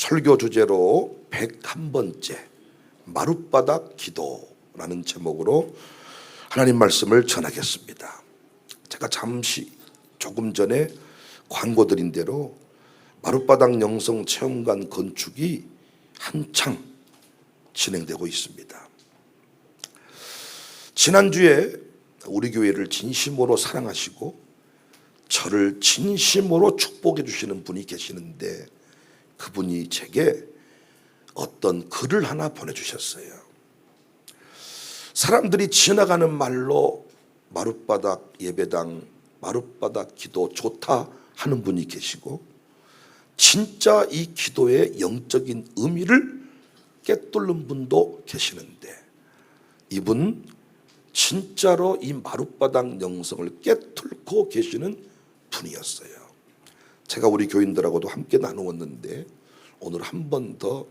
설교 주제로 101번째 마룻바닥 기도라는 제목으로 하나님 말씀을 전하겠습니다. 제가 조금 전에 광고 드린 대로 마룻바닥 영성 체험관 건축이 한창 진행되고 있습니다. 지난주에 우리 교회를 진심으로 사랑하시고 저를 진심으로 축복해 주시는 분이 계시는데, 그분이 제게 어떤 글을 하나 보내주셨어요. 사람들이 지나가는 말로 마룻바닥 예배당, 마룻바닥 기도 좋다 하는 분이 계시고, 진짜 이 기도의 영적인 의미를 깨뚫는 분도 계시는데, 이분 진짜로 이 마룻바닥 영성을 깨뚫고 계시는 분이었어요. 제가 우리 교인들하고도 함께 나누었는데 오늘 한 번 더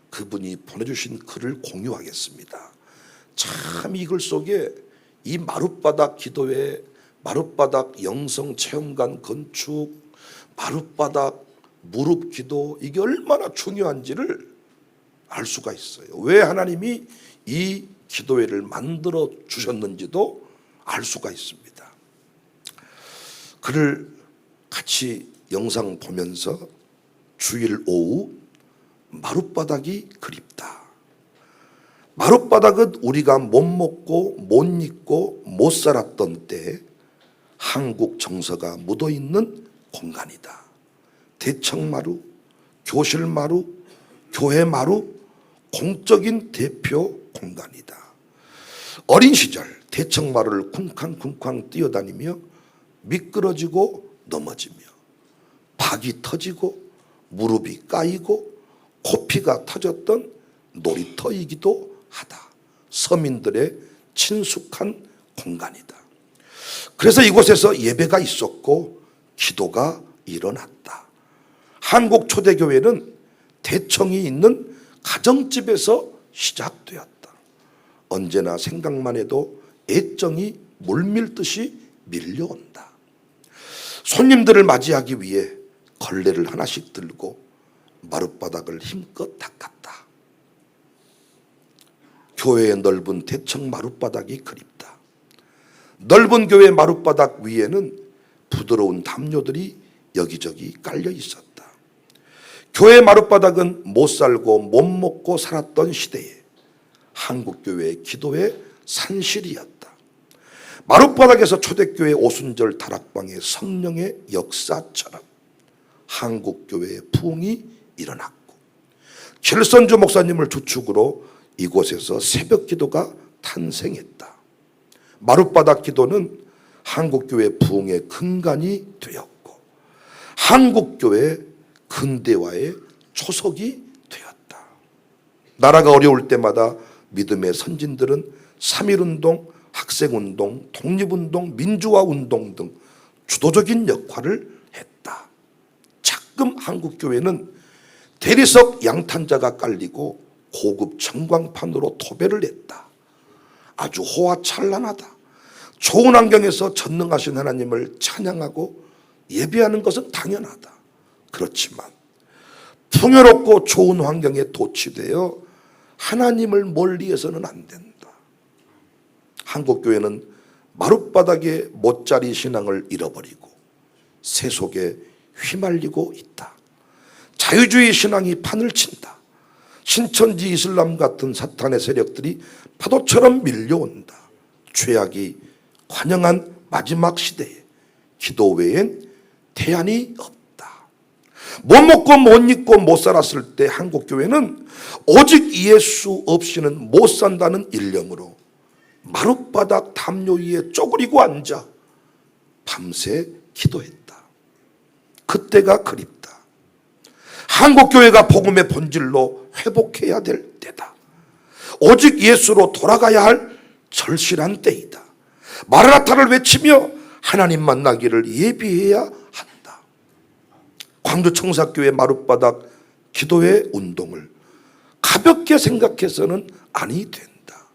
그분이 보내주신 글을 공유하겠습니다. 참 이 글 속에 이 마룻바닥 기도회, 마룻바닥 영성 체험관 건축, 마룻바닥 무릎 기도, 이게 얼마나 중요한지를 알 수가 있어요. 왜 하나님이 이 기도회를 만들어 주셨는지도 알 수가 있습니다. 글을 같이 영상 보면서 주일 오후 마룻바닥이 그립다. 마룻바닥은 우리가 못 먹고 못 입고 못 살았던 때 한국 정서가 묻어있는 공간이다. 대청마루, 교실마루, 교회마루, 공적인 대표 공간이다. 어린 시절 대청마루를 쿵쾅쿵쾅 뛰어다니며 미끄러지고 넘어지며 박이 터지고 무릎이 까이고 코피가 터졌던 놀이터이기도 하다. 서민들의 친숙한 공간이다. 그래서 이곳에서 예배가 있었고 기도가 일어났다. 한국 초대교회는 대청이 있는 가정집에서 시작되었다. 언제나 생각만 해도 애정이 물밀듯이 밀려온다. 손님들을 맞이하기 위해 걸레를 하나씩 들고 마룻바닥을 힘껏 닦았다. 교회의 넓은 대청 마룻바닥이 그립다. 넓은 교회 마룻바닥 위에는 부드러운 담요들이 여기저기 깔려 있었다. 교회 마룻바닥은 못 살고 못 먹고 살았던 시대에 한국교회의 기도의 산실이었다. 마룻바닥에서 초대교회 오순절 다락방의 성령의 역사처럼 한국교회의 부흥이 일어났고, 길선주 목사님을 주축으로 이곳에서 새벽 기도가 탄생했다. 마룻바닥 기도는 한국교회 부흥의 근간이 되었고 한국교회 근대화의 초석이 되었다. 나라가 어려울 때마다 믿음의 선진들은 3.1운동, 학생운동, 독립운동, 민주화운동 등 주도적인 역할을 했다. 가끔 한국교회는 대리석 양탄자가 깔리고 고급 전광판으로 토배를 했다. 아주 호화찬란하다. 좋은 환경에서 전능하신 하나님을 찬양하고 예배하는 것은 당연하다. 그렇지만 풍요롭고 좋은 환경에 도취되어 하나님을 멀리해서는 안 된다. 한국교회는 마룻바닥의 못자리 신앙을 잃어버리고 세속에 휘말리고 있다. 자유주의 신앙이 판을 친다. 신천지 이슬람 같은 사탄의 세력들이 파도처럼 밀려온다. 죄악이 관영한 마지막 시대에 기도 외엔 대안이 없다. 못 먹고 못 입고 못 살았을 때 한국교회는 오직 예수 없이는 못 산다는 일념으로 마룻바닥 담요 위에 쪼그리고 앉아 밤새 기도했다. 그때가 그립다. 한국교회가 복음의 본질로 회복해야 될 때다. 오직 예수로 돌아가야 할 절실한 때이다. 마라나타를 외치며 하나님 만나기를 예비해야 한다. 광주청사교회 마룻바닥 기도회 운동을 가볍게 생각해서는 아니 된다.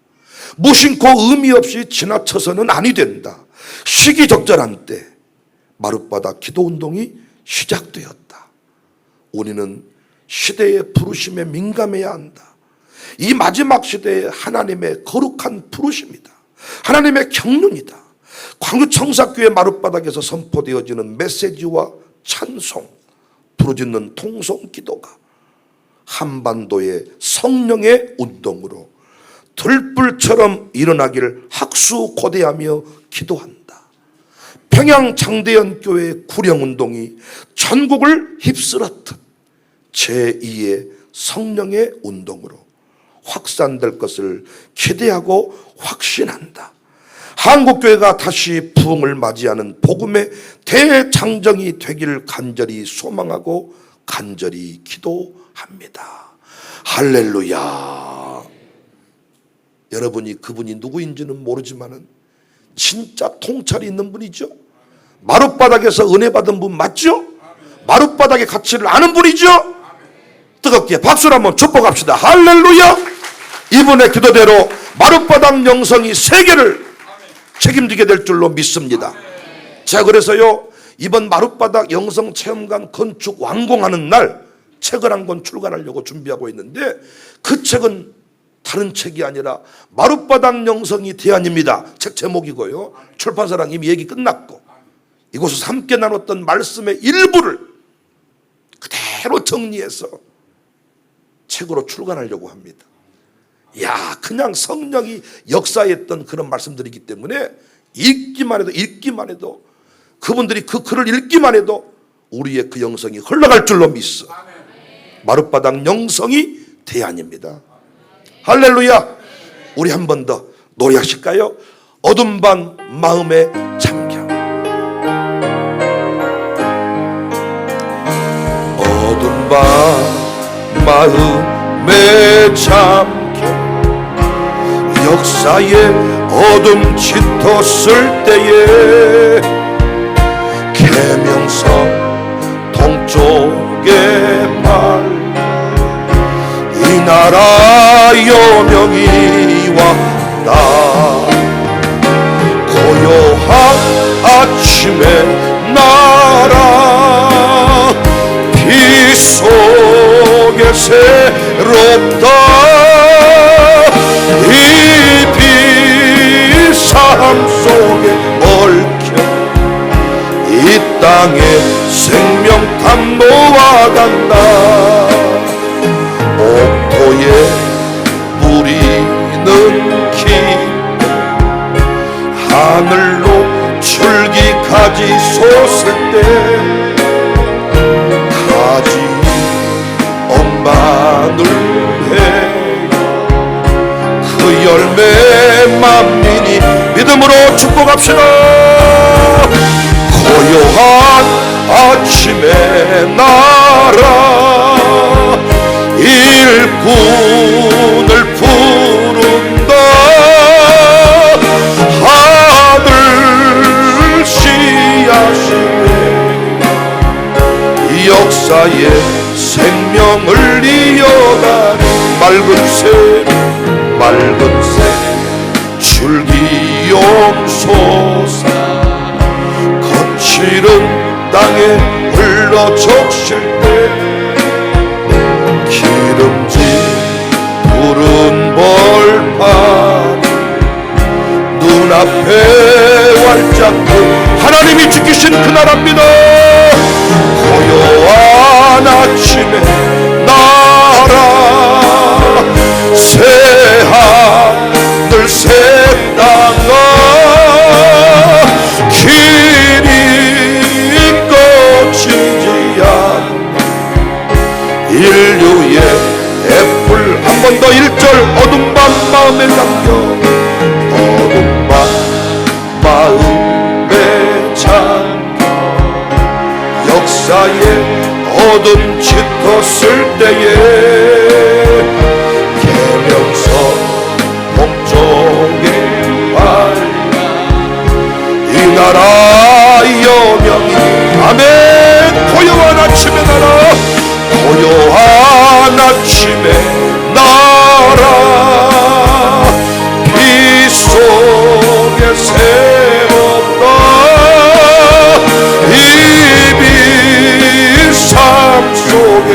무심코 의미 없이 지나쳐서는 아니 된다. 시기적절한 때 마룻바닥 기도 운동이 시작되었다. 우리는 시대의 부르심에 민감해야 한다. 이 마지막 시대에 하나님의 거룩한 부르심이다. 하나님의 경륜이다. 광주청사교회 마룻바닥에서 선포되어지는 메시지와 찬송, 부르짖는 통성기도가 한반도의 성령의 운동으로 들불처럼 일어나기를 학수고대하며 기도한다. 평양 장대현 교회의 구령운동이 전국을 휩쓸었듯 제2의 성령의 운동으로 확산될 것을 기대하고 확신한다. 한국교회가 다시 부흥을 맞이하는 복음의 대장정이 되기를 간절히 소망하고 간절히 기도합니다. 할렐루야. 여러분이 그분이 누구인지는 모르지만은 진짜 통찰이 있는 분이죠. 마룻바닥에서 은혜 받은 분 맞죠? 마룻바닥의 가치를 아는 분이죠. 뜨겁게 박수를 한번 축복합시다. 할렐루야. 이분의 기도대로 마룻바닥 영성이 세계를 책임지게 될 줄로 믿습니다. 제가 그래서요, 이번 마룻바닥 영성체험관 건축 완공하는 날 책을 한 권 출간하려고 준비하고 있는데, 그 책은 다른 책이 아니라 마룻바닥 영성이 대안입니다. 책 제목이고요, 출판사랑 이미 얘기 끝났고, 이곳에서 함께 나눴던 말씀의 일부를 그대로 정리해서 책으로 출간하려고 합니다. 야, 그냥 성령이 역사했던 그런 말씀들이기 때문에 읽기만 해도 그분들이 그 글을 읽기만 해도 우리의 그 영성이 흘러갈 줄로 믿어. 마룻바닥 영성이 대안입니다. 할렐루야. 우리 한 번 더 노래하실까요? 어둠 반 마음에 잠겨. 어둠 반 마음에 잠겨 역사의 어둠 짙었을 때에 계명성 동쪽의 말 이 나라 여명이 왔다. 고요한 아침의 나라 빛 속에 새롭다. 이 빛 삶 속에 얽혀 이 땅에 생명탐 놓아간다. 옥토에 뿌리는 기 하늘로 줄기가지 솟을 때 가지 엄반을 해 그 열매 만민이 믿음으로 축복합시다. 고요한 아침의 나라 일꾼을 부른다. 하늘 씨앗이네 이 역사에 생명을 이어가는 맑은 새 줄기 용솟아 거칠은 땅에 흘러 적실 때 기름진 푸른 벌판 눈앞에 활짝 하나님이 지키신 그 나라입니다. 고요한 아침의 나라 새하늘 새 땅아 길이 꺼지지 않는 인류의 애플. 한 번 더 1절 어둠 밤 마음에 잠겨 어둠 밤 마음에 잠겨 역사의 어둠 짙었을 때에 계명성 동쪽의 발량 이 나라 여명이 아멘. 고요한 아침의 나라 고요한 아침의 나라 빛 속에 새롭다. 이 빛 삶 속에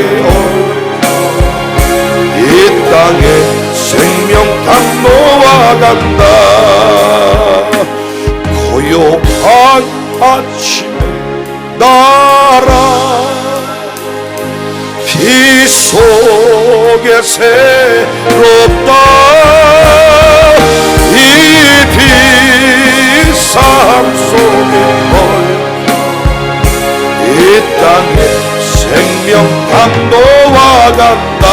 아침에 날아 비 속에 새롭다 이 비상 속에 이 땅에 생명 담보와 같다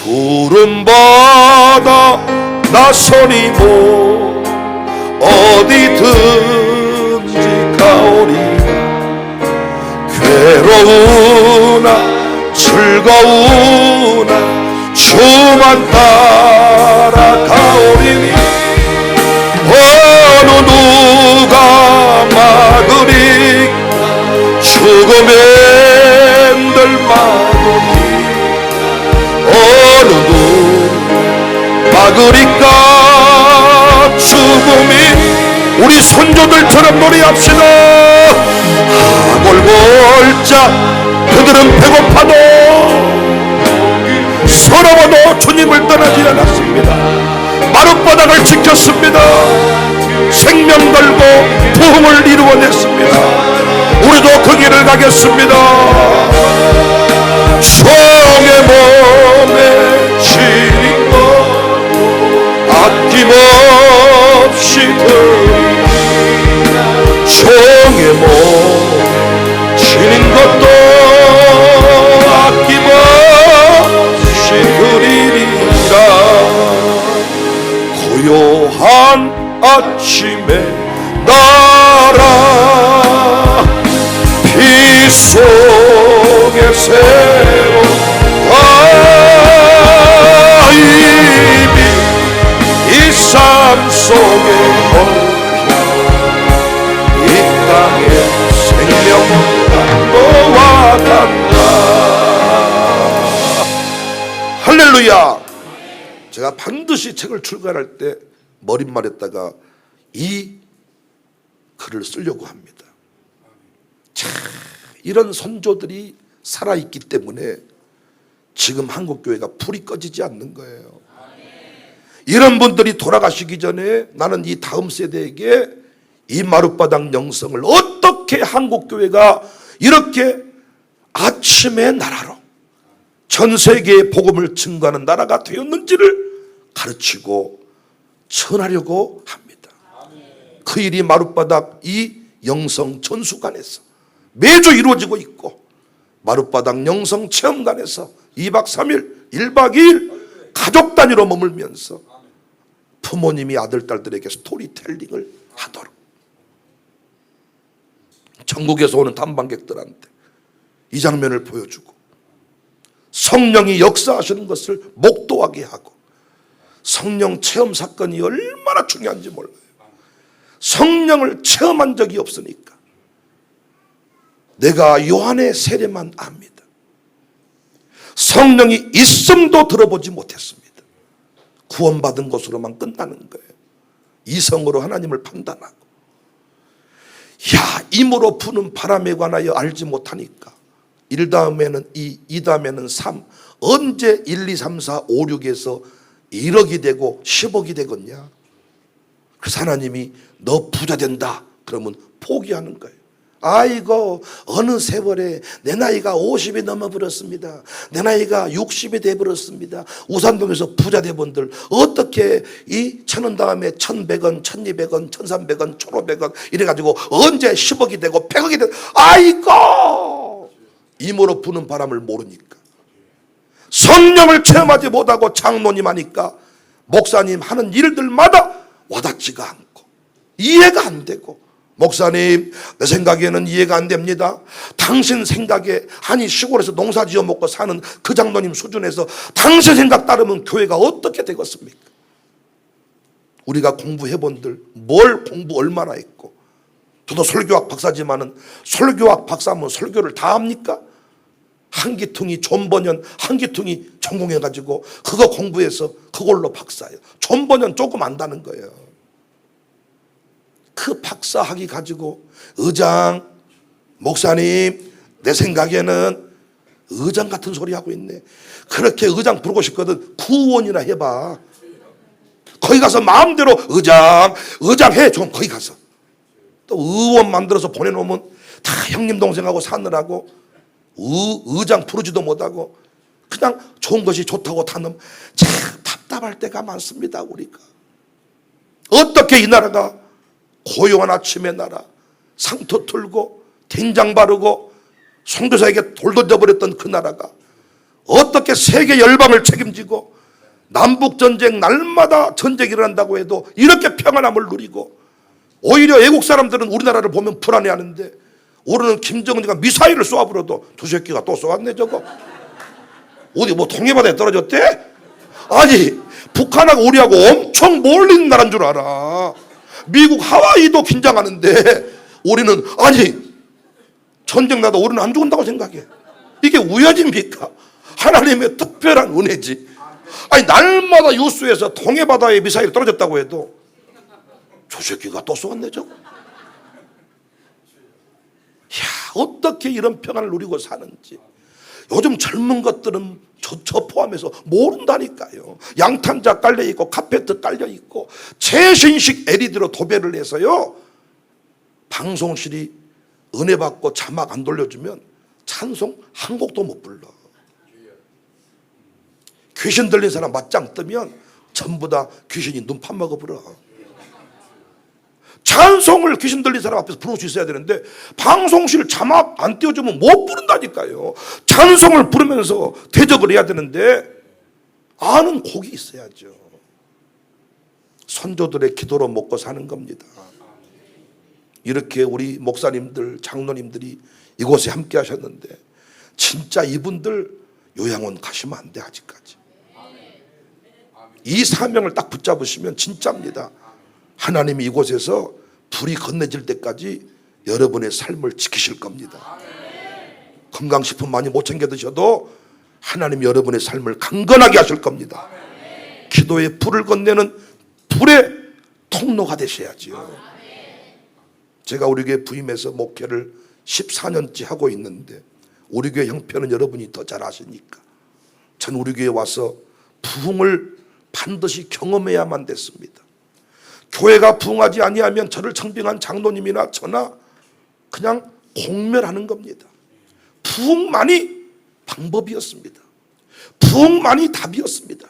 푸른 바다 나서니 뭐 어디든지 가오리 괴로우나 즐거우나 주만 따라가오리니 어느 누가 막으리 죽음의 들 막으리 어느 누 막으리까 죽음이 우리 선조들처럼 노래합시다 하골골자 그들은 배고파도 서러워도 주님을 떠나지 않았습니다 마룻바닥을 지켰습니다 생명 걸고 부흥을 이루어냈습니다 우리도 그 길을 가겠습니다 종의 몸에 지닌 것 아낌없이 드리라 종의 몸 지닌 것도 아낌없이 드리리라 고요한 아침에 날아 비 속에 새로운 이미 이 삶 속에 이 땅에 생명 담보와 간다 할렐루야 제가 반드시 책을 출간할 때 머릿말에다가 이 글을 쓰려고 합니다 자, 이런 선조들이 살아있기 때문에 지금 한국교회가 불이 꺼지지 않는 거예요 이런 분들이 돌아가시기 전에 나는 이 다음 세대에게 이 마룻바닥 영성을 어떻게 한국교회가 이렇게 아침의 나라로 전 세계에 복음을 증거하는 나라가 되었는지를 가르치고 전하려고 합니다 그 일이 마룻바닥 이 영성 전수관에서 매주 이루어지고 있고 마룻바닥 영성 체험관에서 2박 3일 1박 2일 가족 단위로 머물면서 부모님이 아들 딸들에게 스토리텔링을 하도록 전국에서 오는 탐방객들한테 이 장면을 보여주고 성령이 역사하시는 것을 목도하게 하고 성령 체험 사건이 얼마나 중요한지 몰라요 성령을 체험한 적이 없으니까 내가 요한의 세례만 압니다 성령이 있음도 들어보지 못했습니다 구원받은 것으로만 끝나는 거예요 이성으로 하나님을 판단하고 임으로 부는 바람에 관하여 알지 못하니까 1 다음에는 2 다음에는 3 언제 1, 2, 3, 4, 5, 6에서 1억이 되고 10억이 되겠냐 그래서 하나님이 너 부자 된다 그러면 포기하는 거예요 아이고 어느 세월에 내 나이가 50이 넘어버렸습니다 내 나이가 60이 돼버렸습니다 우산동에서 부자 대본들 어떻게 이 1,000원 다음에 1,100원 1,200원 1,300원 1,500원 이래가지고 언제 10억이 되고 100억이 되고 아이고 임으로 부는 바람을 모르니까 성령을 체험하지 못하고 장로님 하니까 목사님 하는 일들마다 와닿지가 않고 이해가 안 되고 목사님 내 생각에는 이해가 안 됩니다 당신 생각에 아니 시골에서 농사 지어 먹고 사는 그 장로님 수준에서 당신 생각 따르면 교회가 어떻게 되겠습니까 우리가 공부해본들 뭘 공부 얼마나 했고 저도 설교학 박사지만은 설교학 박사면 설교를 다 합니까 한 기퉁이 존버년 한 기퉁이 전공해가지고 그거 공부해서 그걸로 박사예요 존버년 조금 안다는 거예요 그 박사학위 가지고 의장 목사님 내 생각에는 의장 같은 소리 하고 있네 그렇게 의장 부르고 싶거든 구원이나 해봐 거기 가서 마음대로 의장해 좀. 거기 가서 또 의원 만들어서 보내놓으면 다 형님 동생하고 사느라고 의장 부르지도 못하고 그냥 좋은 것이 좋다고 타는, 참 답답할 때가 많습니다. 우리가 어떻게 이 나라가 고요한 아침의 나라, 상투 틀고 된장 바르고 선교사에게 돌 던져버렸던 그 나라가 어떻게 세계 열방을 책임지고 남북전쟁 날마다 전쟁이 일어난다고 해도 이렇게 평안함을 누리고, 오히려 애국 사람들은 우리나라를 보면 불안해하는데 우리는 김정은이가 미사일을 쏘아버려도 두 새끼가 또 쏘았네 저거. 어디 뭐 동해바다에 떨어졌대? 아니 북한하고 우리하고 엄청 멀린 나라인 줄 알아. 미국 하와이도 긴장하는데 우리는, 아니 전쟁 나도 우리는 안 죽는다고 생각해. 이게 우연입니까? 하나님의 특별한 은혜지. 아니 날마다 뉴스에서 동해바다에 미사일이 떨어졌다고 해도 저 새끼가 또 쏘았네 저거. 야, 어떻게 이런 평안을 누리고 사는지 요즘 젊은 것들은 저 포함해서 모른다니까요. 양탄자 깔려있고 카페트 깔려있고 최신식 LED로 도배를 해서요, 방송실이 은혜 받고 자막 안 돌려주면 찬송 한 곡도 못 불러. 귀신 들린 사람 맞짱 뜨면 전부 다 귀신이 눈 파먹어 불어. 찬송을 귀신 들린 사람 앞에서 부를 수 있어야 되는데 방송실 자막 안 띄워주면 못 부른다니까요. 찬송을 부르면서 대적을 해야 되는데 아는 곡이 있어야죠. 선조들의 기도로 먹고 사는 겁니다. 이렇게 우리 목사님들, 장로님들이 이곳에 함께 하셨는데 진짜 이분들 요양원 가시면 안 돼. 아직까지 이 사명을 딱 붙잡으시면 진짜입니다. 하나님이 이곳에서 불이 건네질 때까지 여러분의 삶을 지키실 겁니다. 건강식품 많이 못 챙겨 드셔도 하나님 여러분의 삶을 강건하게 하실 겁니다. 기도의 불을 건네는 불의 통로가 되셔야지요. 제가 우리 교회 부임해서 목회를 14년째 하고 있는데 우리 교회 형편은 여러분이 더 잘 아시니까 전 우리 교회에 와서 부흥을 반드시 경험해야만 됐습니다. 교회가 부흥하지 아니하면 저를 청빙한 장로님이나 저나 그냥 공멸하는 겁니다. 부흥만이 방법이었습니다. 부흥만이 답이었습니다.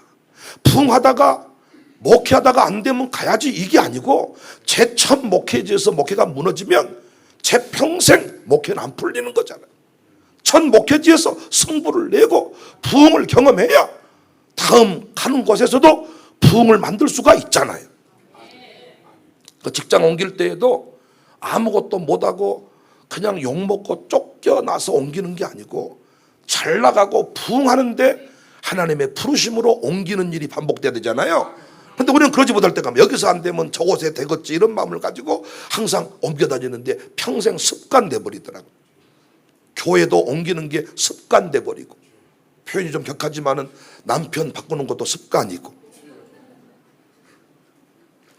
부흥하다가 목회하다가 안 되면 가야지 이게 아니고 제 첫 목회지에서 목회가 무너지면 제 평생 목회는 안 풀리는 거잖아요. 첫 목회지에서 승부를 내고 부흥을 경험해야 다음 가는 곳에서도 부흥을 만들 수가 있잖아요. 그 직장 옮길 때에도 아무것도 못하고 그냥 욕먹고 쫓겨나서 옮기는 게 아니고 잘 나가고 부흥하는데 하나님의 부르심으로 옮기는 일이 반복돼야 되잖아요. 그런데 우리는 그러지 못할 때가 여기서 안 되면 저곳에 되겠지 이런 마음을 가지고 항상 옮겨 다니는데 평생 습관돼 버리더라고요. 교회도 옮기는 게 습관돼 버리고, 표현이 좀 격하지만은 남편 바꾸는 것도 습관이고,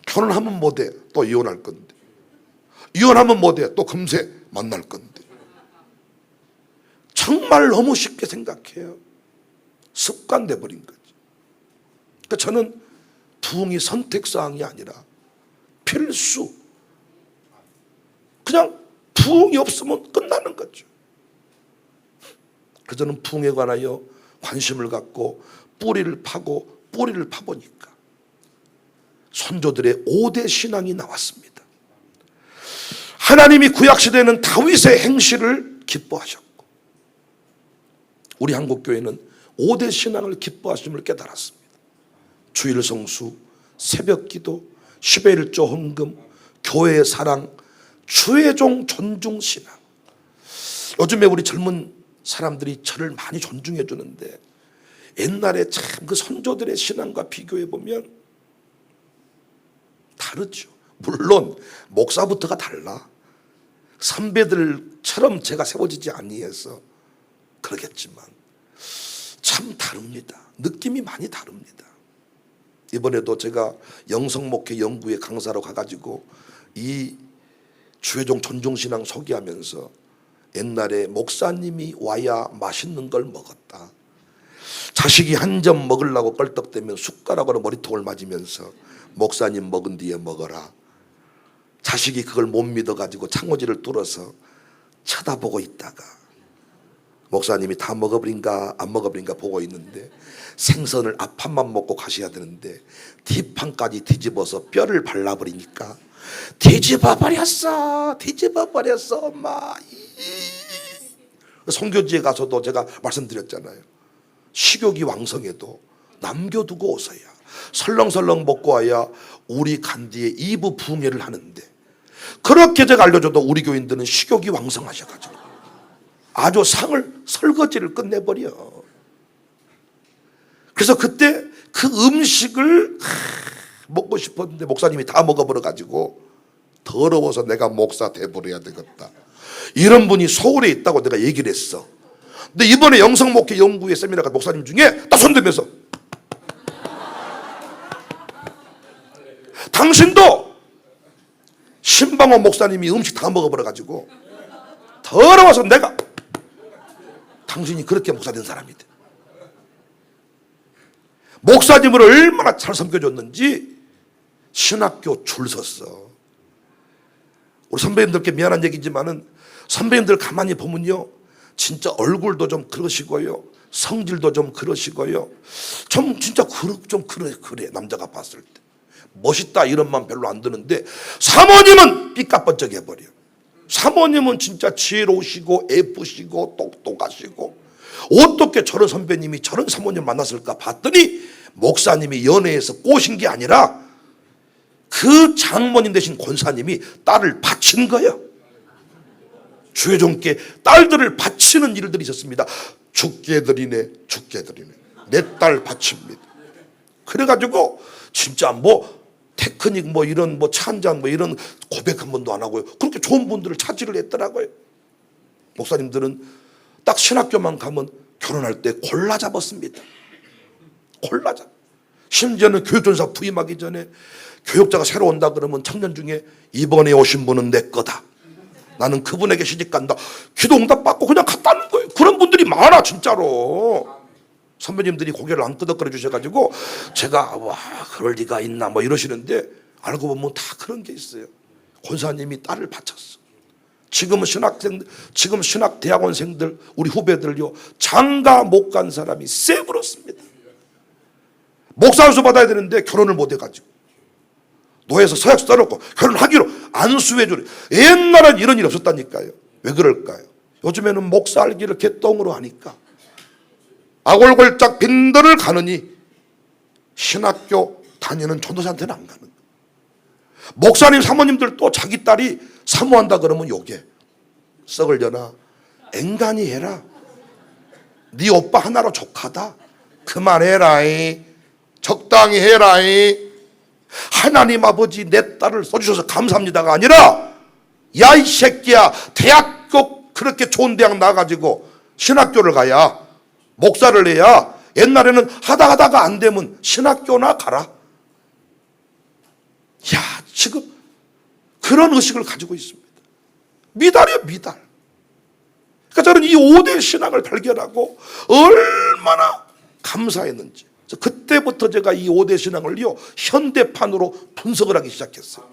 결혼하면 못해 또 이혼할 건데, 이혼하면 못해 또 금세 만날 건데, 정말 너무 쉽게 생각해요. 습관돼 버린 거지. 그러니까 저는 부흥이 선택사항이 아니라 필수. 그냥 부흥이 없으면 끝나는 거죠. 그래서 저는 부흥에 관하여 관심을 갖고 뿌리를 파보니까 선조들의 5대 신앙이 나왔습니다. 하나님이 구약시대에는 다윗의 행실을 기뻐하셨고 우리 한국교회는 5대 신앙을 기뻐하심을 깨달았습니다. 주일 성수, 새벽기도, 10의 1조 헌금, 교회의 사랑, 주의 종 존중 신앙. 요즘에 우리 젊은 사람들이 저를 많이 존중해 주는데 옛날에 참 그 선조들의 신앙과 비교해 보면 다르죠. 물론 목사부터가 달라. 선배들처럼 제가 세워지지 아니해서 그러겠지만 참 다릅니다. 느낌이 많이 다릅니다. 이번에도 제가 영성목회 연구회 강사로 가가지고 이 주의종 존중신앙 소개하면서 옛날에 목사님이 와야 맛있는 걸 먹었다. 자식이 한 점 먹으려고 껄떡대면 숟가락으로 머리통을 맞으면서 목사님 먹은 뒤에 먹어라. 자식이 그걸 못 믿어가지고 창호지를 뚫어서 쳐다보고 있다가 목사님이 다 먹어버린가 안 먹어버린가 보고 있는데 생선을 앞판만 먹고 가셔야 되는데 뒷판까지 뒤집어서 뼈를 발라버리니까 뒤집어 버렸어 엄마. 선교지에 가서도 제가 말씀드렸잖아요. 식욕이 왕성해도 남겨두고 오서야 설렁설렁 먹고 와야 우리 간디에 2부 부흥회를 하는데, 그렇게 제가 알려줘도 우리 교인들은 식욕이 왕성하셔가지고 아주 상을 설거지를 끝내버려. 그래서 그때 그 음식을 먹고 싶었는데 목사님이 다 먹어버려가지고 더러워서 내가 목사 돼버려야 되겠다, 이런 분이 서울에 있다고 내가 얘기를 했어. 근데 이번에 영성목회 연구회 세미나 간 목사님 중에 딱 손들면서 당신도 신방원 목사님이 음식 다 먹어버려가지고 더러워서 내가, 당신이 그렇게 목사 된 사람이 돼. 목사님을 얼마나 잘 섬겨줬는지 신학교 줄 섰어. 우리 선배님들께 미안한 얘기지만은 선배님들 가만히 보면요, 진짜 얼굴도 좀 그러시고요, 성질도 좀 그러시고요, 좀 진짜 좀 그래 남자가 봤을 때 멋있다 이런 맘 별로 안 드는데, 사모님은 삐까뻔쩍 해버려. 사모님은 진짜 지혜로우시고 예쁘시고 똑똑하시고, 어떻게 저런 선배님이 저런 사모님 만났을까 봤더니 목사님이 연애해서 꼬신 게 아니라 그 장모님 되신 권사님이 딸을 바친 거예요. 주여종께 딸들을 바치는 일들이 있었습니다. 죽게 드리네 내 딸 바칩니다. 그래가지고 진짜 뭐 테크닉 뭐 이런 뭐 차 한 잔 뭐 이런 고백 한 번도 안 하고요, 그렇게 좋은 분들을 차지를 했더라고요. 목사님들은 딱 신학교만 가면 결혼할 때 골라 잡았습니다. 골라 잡. 심지어는 교육전사 부임하기 전에 교육자가 새로 온다 그러면 청년 중에 이번에 오신 분은 내 거다, 나는 그분에게 시집간다, 기도 응답 받고 그냥 갔다는 거예요. 그런 분들이 많아 진짜로. 선배님들이 고개를 안 끄덕거려 주셔가지고 제가 와 그럴 리가 있나 뭐 이러시는데, 알고 보면 다 그런 게 있어요. 권사님이 딸을 바쳤어. 지금은 지금 신학대학원생들 우리 후배들요, 장가 못 간 사람이 쎄 부럽습니다. 목사 안수 받아야 되는데 결혼을 못 해가지고 노예에서 서약서 써놓고 결혼하기로 안수해주래. 옛날엔 이런 일이 없었다니까요. 왜 그럴까요? 요즘에는 목사 알기를 개똥으로 하니까 아골골짝 빈들을 가느니 신학교 다니는 전도사한테는 안 가는 거예요. 목사님 사모님들 또 자기 딸이 사모한다 그러면 요게 썩을려나 앵간히 해라, 네 오빠 하나로 족하다, 그만해라이, 적당히 해라이, 하나님 아버지 내 딸을 써주셔서 감사합니다가 아니라 야 이 새끼야, 대학교 그렇게 좋은 대학 나가지고 신학교를 가야, 목사를 해야, 옛날에는 하다가 안 되면 신학교나 가라. 야 지금 그런 의식을 가지고 있습니다. 미달이에요 미달. 그러니까 저는 이 5대 신앙을 발견하고 얼마나 감사했는지, 그때부터 제가 이 5대 신앙을요 현대판으로 분석을 하기 시작했어요.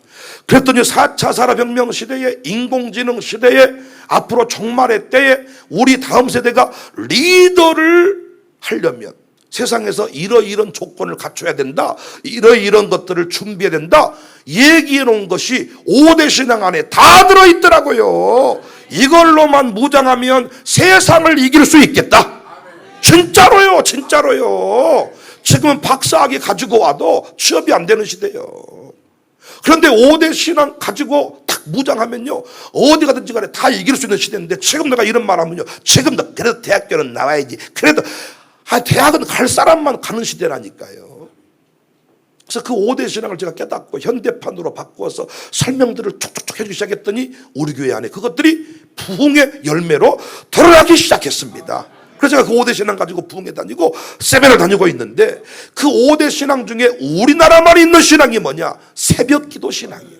그랬더니 4차 산업혁명 시대에, 인공지능 시대에, 앞으로 종말의 때에 우리 다음 세대가 리더를 하려면 세상에서 이러이런 조건을 갖춰야 된다, 이러이런 것들을 준비해야 된다, 얘기해 놓은 것이 5대 신앙 안에 다 들어있더라고요. 이걸로만 무장하면 세상을 이길 수 있겠다. 진짜로요 진짜로요. 지금은 박사학위 가지고 와도 취업이 안 되는 시대예요. 그런데 5대 신앙 가지고 딱 무장하면요 어디 가든지 간에 다 이길 수 있는 시대인데, 지금 내가 이런 말 하면요, 지금도 그래도 대학교는 나와야지, 그래도 대학은 갈 사람만 가는 시대라니까요. 그래서 그 5대 신앙을 제가 깨닫고 현대판으로 바꾸어서 설명들을 툭툭툭 해주기 시작했더니 우리 교회 안에 그것들이 부흥의 열매로 드러나기 시작했습니다. 그래서 제가 그 5대 신앙 가지고 부흥회 다니고 세배를 다니고 있는데, 그 5대 신앙 중에 우리나라만 있는 신앙이 뭐냐? 새벽 기도 신앙이에요.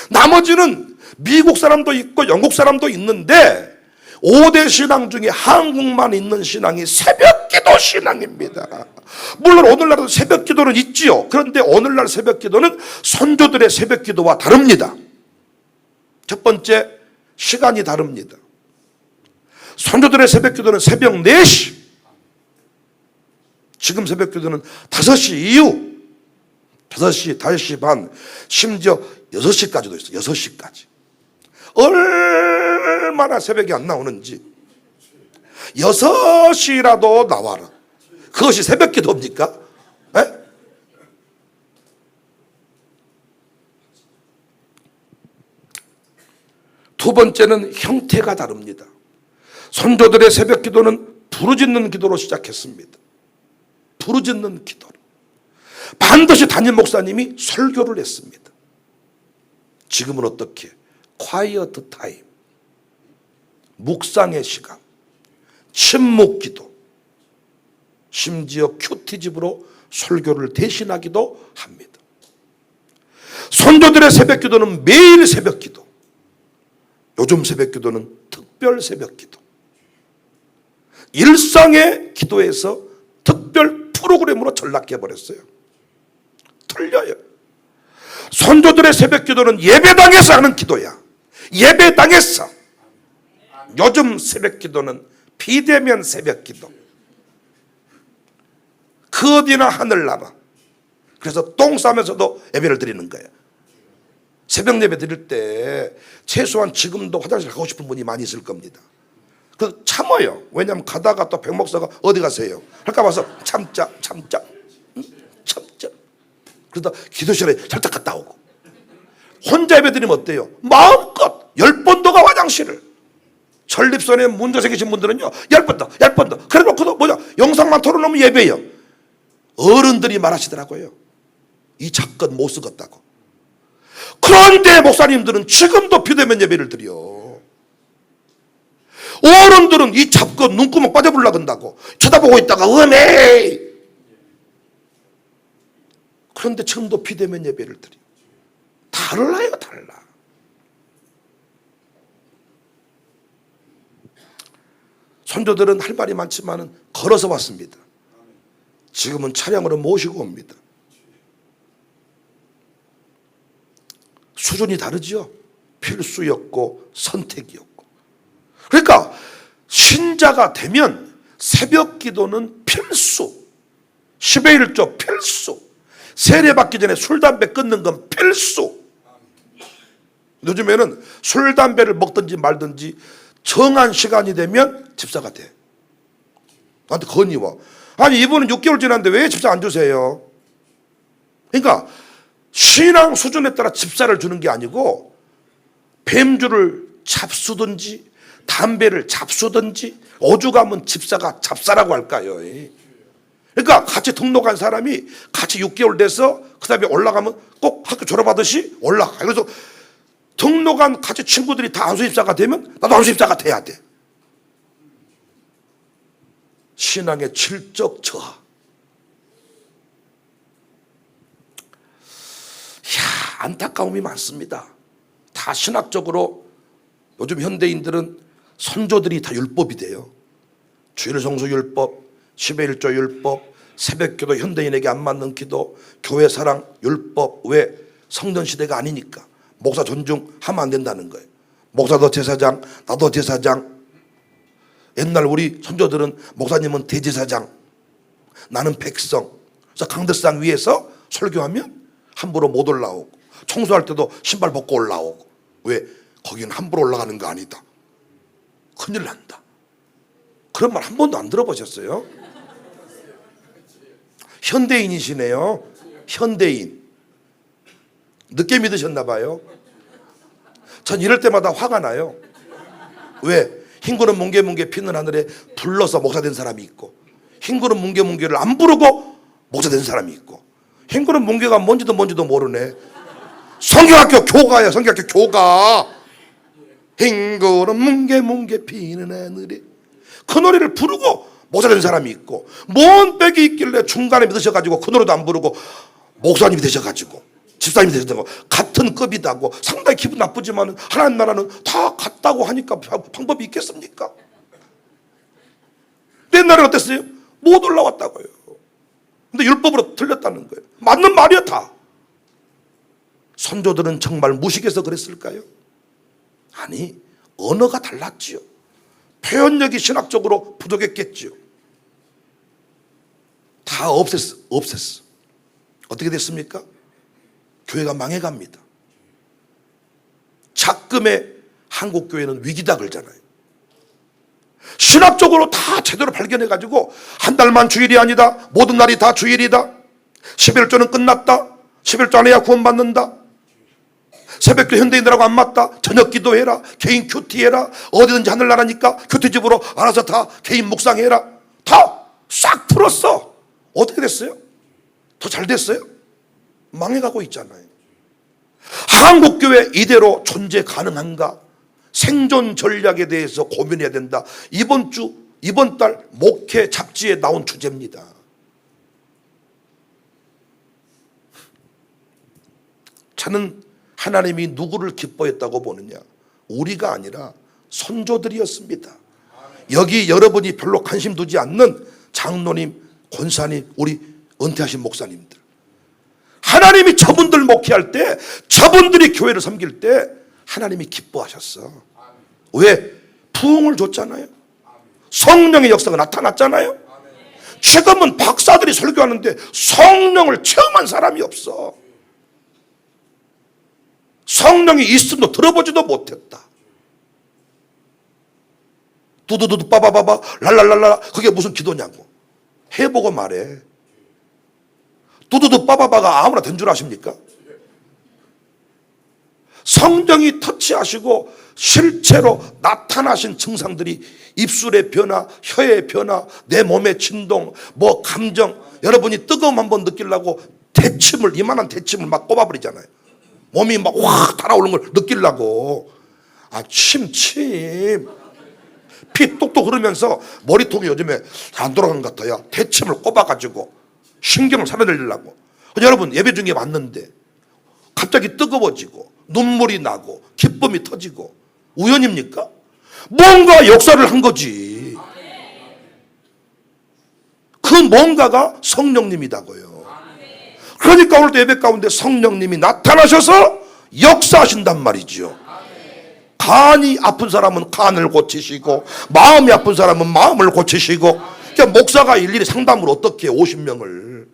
나머지는 미국 사람도 있고 영국 사람도 있는데 5대 신앙 중에 한국만 있는 신앙이 새벽 새벽기도 신앙입니다. 물론 오늘날도 새벽기도는 있지요. 그런데 오늘날 새벽기도는 선조들의 새벽기도와 다릅니다. 첫 번째, 시간이 다릅니다. 선조들의 새벽기도는 새벽 4시, 지금 새벽기도는 5시 이후, 5시, 5시 반, 심지어 6시까지도 있어요. 6시까지. 얼마나 새벽이 안 나오는지. 6시라도 나와라. 그것이 새벽기도입니까? 에? 두 번째는 형태가 다릅니다. 선조들의 새벽기도는 부르짖는 기도로 시작했습니다. 부르짖는 기도로. 반드시 담임 목사님이 설교를 했습니다. 지금은 어떻게? quiet time, 묵상의 시간, 침묵 기도, 심지어 큐티집으로 설교를 대신하기도 합니다. 선조들의 새벽기도는 매일 새벽기도, 요즘 새벽기도는 특별 새벽기도, 일상의 기도에서 특별 프로그램으로 전락해버렸어요. 틀려요. 선조들의 새벽기도는 예배당에서 하는 기도야. 예배당에서. 요즘 새벽기도는 비대면 새벽기도. 그 어디나 하늘나라. 그래서 똥 싸면서도 예배를 드리는 거예요. 새벽 예배 드릴 때 최소한 지금도 화장실 가고 싶은 분이 많이 있을 겁니다. 그 참아요. 왜냐하면 가다가 또 백 목사가 어디 가세요? 할까 봐서 참자. 그러다 기도실에 살짝 갔다 오고. 혼자 예배 드리면 어때요? 마음껏 10번 더 가 화장실을. 전립선에 문제 생기신 분들은요 10번 더. 그래 놓고도 뭐냐, 영상만 털어놓으면 예배예요. 어른들이 말하시더라고요. 이 잡것 못 쓰겠다고. 그런데 목사님들은 지금도 비대면 예배를 드려. 어른들은 이 잡것 눈구멍 빠져보려고 한다고 쳐다보고 있다가 음해. 그런데 지금도 비대면 예배를 드려. 달라요, 달라. 선조들은 할 말이 많지만 걸어서 왔습니다. 지금은 차량으로 모시고 옵니다. 수준이 다르죠. 필수였고 선택이었고. 그러니까 신자가 되면 새벽 기도는 필수, 10의 1조 필수, 세례 받기 전에 술, 담배 끊는 건 필수. 요즘에는 술, 담배를 먹든지 말든지 정한 시간이 되면 집사가 돼. 나한테 건의와. 아니 이분은 6개월 지났는데 왜 집사 안 주세요? 그러니까 신앙 수준에 따라 집사를 주는 게 아니고 뱀주를 잡수든지 담배를 잡수든지 오죽하면 집사가 잡사라고 할까요? 그러니까 같이 등록한 사람이 같이 6개월 돼서 그 다음에 올라가면 꼭 학교 졸업하듯이 올라가. 그래서 등록한 같이 친구들이 다 안수집사가 되면 나도 안수집사가 돼야 돼. 신앙의 질적 저하. 안타까움이 많습니다. 다 신학적으로 요즘 현대인들은 선조들이 다 율법이 돼요. 주일 성수 율법, 10의 1조 율법, 새벽기도 현대인에게 안 맞는 기도, 교회 사랑 율법. 왜? 성전 시대가 아니니까. 목사 존중하면 안 된다는 거예요. 목사도 제사장, 나도 제사장. 옛날 우리 선조들은 목사님은 대제사장, 나는 백성. 그래서 강대상 위에서 설교하면 함부로 못 올라오고, 청소할 때도 신발 벗고 올라오고. 왜? 거기는 함부로 올라가는 거 아니다. 큰일 난다. 그런 말 한 번도 안 들어보셨어요? 현대인이시네요. 현대인. 늦게 믿으셨나 봐요. 전 이럴 때마다 화가 나요. 왜? 흰구름 뭉게뭉게 피는 하늘에 불러서 목사 된 사람이 있고, 흰구름 뭉게뭉게를 안 부르고 목사 된 사람이 있고, 흰구름 뭉게가 뭔지도 모르네. 성경학교 교가예요. 성경학교 교가. 흰구름 뭉게뭉게 피는 하늘에, 그 노래를 부르고 목사 된 사람이 있고, 뭔 빽이 있길래 중간에 믿으셔가지고 그 노래도 안 부르고 목사님이 되셔가지고 집사님이 되셨다고. 같은 급이다고. 상당히 기분 나쁘지만 하나님 나라는 다 같다고 하니까 방법이 있겠습니까? 옛날에 어땠어요? 못 올라왔다고요. 근데 율법으로 틀렸다는 거예요. 맞는 말이야 다. 선조들은 정말 무식해서 그랬을까요? 아니, 언어가 달랐지요. 표현력이 신학적으로 부족했겠지요. 다 없앴어. 어떻게 됐습니까? 교회가 망해갑니다. 작금의 한국교회는 위기다 그러잖아요. 신학적으로 다 제대로 발견해가지고 한 달만 주일이 아니다, 모든 날이 다 주일이다, 11조는 끝났다, 11조 안에야 구원받는다, 새벽기도 현대인들하고 안 맞다, 저녁 기도해라, 개인 큐티해라, 어디든지 하늘나라니까 큐티집으로 알아서 다 개인 묵상해라, 다 싹 풀었어. 어떻게 됐어요? 더 잘 됐어요? 망해가고 있잖아요. 한국교회 이대로 존재 가능한가? 생존 전략에 대해서 고민해야 된다. 이번 달 목회 잡지에 나온 주제입니다. 저는 하나님이 누구를 기뻐했다고 보느냐? 우리가 아니라 선조들이었습니다. 여기 여러분이 별로 관심 두지 않는 장로님, 권사님, 우리 은퇴하신 목사님들, 하나님이 저분들 목회할 때, 저분들이 교회를 섬길 때 하나님이 기뻐하셨어. 왜? 부흥을 줬잖아요. 성령의 역사가 나타났잖아요. 지금은 박사들이 설교하는데 성령을 체험한 사람이 없어. 성령이 있음도 들어보지도 못했다. 두두두두 빠바바바 랄랄랄라, 그게 무슨 기도냐고. 해보고 말해. 두두두 빠바바가 아무나 된 줄 아십니까? 성령이 터치하시고 실제로 나타나신 증상들이 입술의 변화, 혀의 변화, 내 몸의 진동, 뭐 감정, 여러분이 뜨거움 한번 느끼려고 대침을, 이만한 대침을 막 꼽아버리잖아요. 몸이 막 확 달아오르는 걸 느끼려고. 아, 침. 피 똑똑 흐르면서 머리통이 요즘에 안 돌아가는 것 같아요. 대침을 꼽아가지고 신경을 살아내려고. 여러분 예배 중에 왔는데 갑자기 뜨거워지고 눈물이 나고 기쁨이 터지고 우연입니까? 뭔가 역사를 한 거지. 그 뭔가가 성령님이다고요. 그러니까 오늘도 예배 가운데 성령님이 나타나셔서 역사하신단 말이죠. 간이 아픈 사람은 간을 고치시고 마음이 아픈 사람은 마음을 고치시고. 그러니까 목사가 일일이 상담을 어떻게 해, 50명을.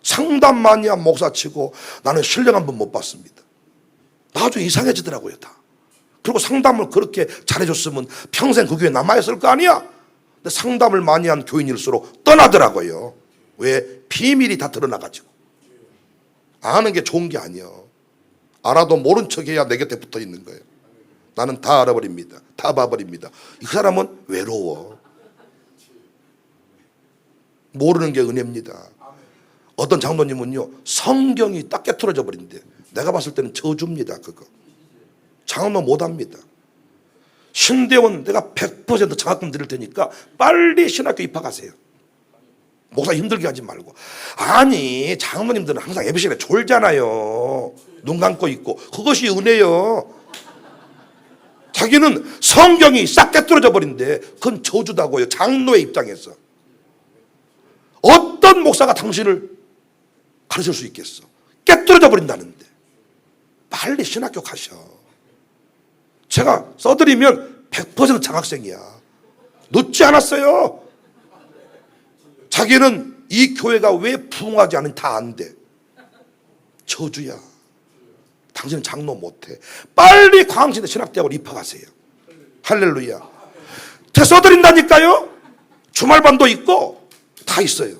상담 많이 한 목사치고 나는 신령 한 번 못 봤습니다. 나중에 이상해지더라고요 다. 그리고 상담을 그렇게 잘해줬으면 평생 그 교회에 남아있을 거 아니야. 근데 상담을 많이 한 교인일수록 떠나더라고요. 왜? 비밀이 다 드러나가지고. 아는 게 좋은 게 아니에요. 알아도 모른 척해야 내 곁에 붙어 있는 거예요. 나는 다 알아버립니다. 다 봐버립니다. 이 사람은 외로워. 모르는 게 은혜입니다. 어떤 장로님은요, 성경이 딱 깨트려져 버린대. 내가 봤을 때는 저주입니다. 그거 장로 못합니다. 신대원 내가 100% 장학금 드릴 테니까 빨리 신학교 입학하세요. 목사 힘들게 하지 말고. 아니, 장로님들은 항상 예배 시간에 졸잖아요. 눈 감고 있고. 그것이 은혜요. 자기는 성경이 싹 깨트려져 버린데 그건 저주다고요. 장로의 입장에서. 어떤 목사가 당신을 가르칠 수 있겠어? 깨트려져 버린다는데. 빨리 신학교 가셔. 제가 써드리면 100% 장학생이야. 늦지 않았어요. 자기는 이 교회가 왜 부흥하지 않은지 다 안돼. 저주야. 당신은 장로 못해. 빨리 광신대 신학대학으로 입학하세요. 할렐루야. 제가 써드린다니까요. 주말반도 있고 다 있어요.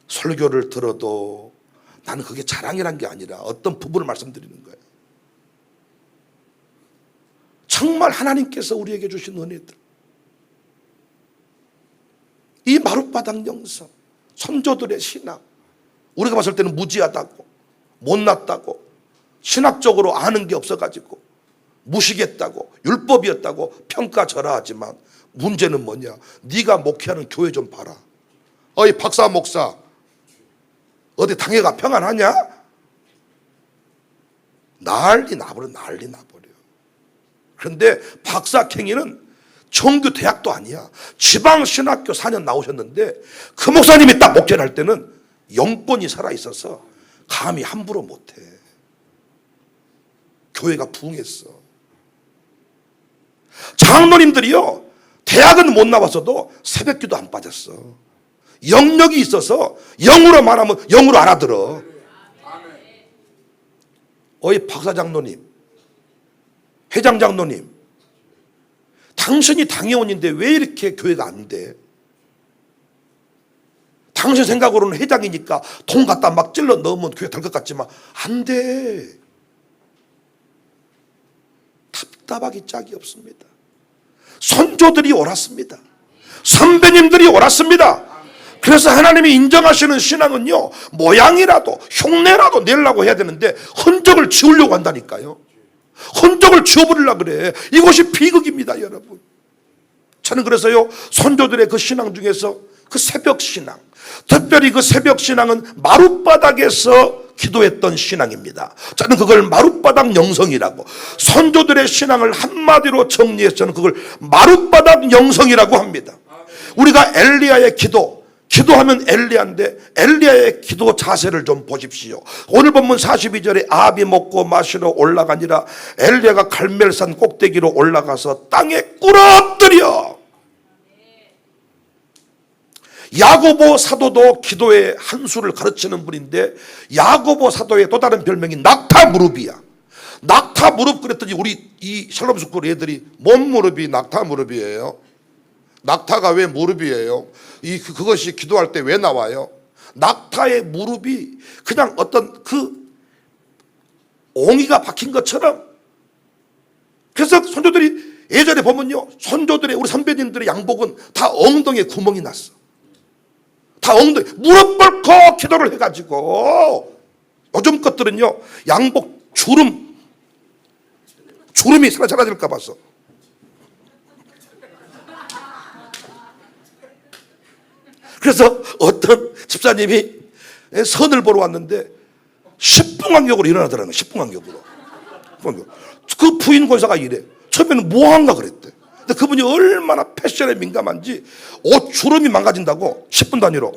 설교를 들어도 나는 그게 자랑이란 게 아니라 어떤 부분을 말씀드리는 거예요. 정말 하나님께서 우리에게 주신 은혜들, 이 마룻바닥 영성, 선조들의 신학, 우리가 봤을 때는 무지하다고, 못났다고, 신학적으로 아는 게 없어가지고 무식했다고, 율법이었다고 평가절하하지만 문제는 뭐냐? 네가 목회하는 교회 좀 봐라. 어이 박사 목사, 어디 당회가 평안하냐? 난리 나버려. 그런데 박사캥이는 정규 대학도 아니야. 지방신학교 4년 나오셨는데 그 목사님이 딱 목회를 할 때는 영권이 살아있어서 감히 함부로 못해. 교회가 부흥했어. 장로님들이요, 대학은 못 나왔어도 새벽기도 안 빠졌어. 영역이 있어서 영으로 말하면 영으로 알아들어. 어이 박사장로님, 회장장로님, 당신이 당회원인데 왜 이렇게 교회가 안 돼? 당신 생각으로는 회장이니까 돈 갖다 막 찔러 넣으면 교회 될 것 같지만 안 돼. 답답하기 짝이 없습니다. 선조들이 옳았습니다. 선배님들이 옳았습니다. 그래서 하나님이 인정하시는 신앙은요, 모양이라도 흉내라도 내려고 해야 되는데 흔적을 지우려고 한다니까요. 흔적을 지워버리려고 그래. 이것이 비극입니다, 여러분. 저는 그래서요, 선조들의 그 신앙 중에서 그 새벽 신앙, 특별히 그 새벽 신앙은 마룻바닥에서 기도했던 신앙입니다. 저는 그걸 마룻바닥 영성이라고, 선조들의 신앙을 한마디로 정리해서 저는 그걸 마룻바닥 영성이라고 합니다. 우리가 엘리야의 기도하면 엘리야인데 엘리야의 기도 자세를 좀 보십시오. 오늘 본문 42절에 아합이 먹고 마시러 올라가니라 엘리야가 갈멜산 꼭대기로 올라가서 땅에 꿇어뜨려. 야고보 사도도 기도의 한 수를 가르치는 분인데 야고보 사도의 또 다른 별명이 낙타 무릎이야. 낙타 무릎 그랬더니 우리 이 샬롬 스쿨 애들이 뭔 무릎이 낙타 무릎이에요? 낙타가 왜 무릎이에요? 그것이 기도할 때 왜 나와요? 낙타의 무릎이 그냥 어떤 그 옹이가 박힌 것처럼. 그래서 선조들이 예전에 보면요, 선조들의 우리 선배님들의 양복은 다 엉덩이에 구멍이 났어. 다 엉덩이 무릎 꿇고 기도를 해가지고. 요즘 것들은요, 양복 주름이 사라질까 봐서. 그래서 어떤 집사님이 선을 보러 왔는데 10분 간격으로 일어나더라는 거예요. 10분 간격으로. 그 부인 권사가 이래. 처음에는 뭐한가 그랬대. 근데 그분이 얼마나 패션에 민감한지 옷 주름이 망가진다고 10분 단위로.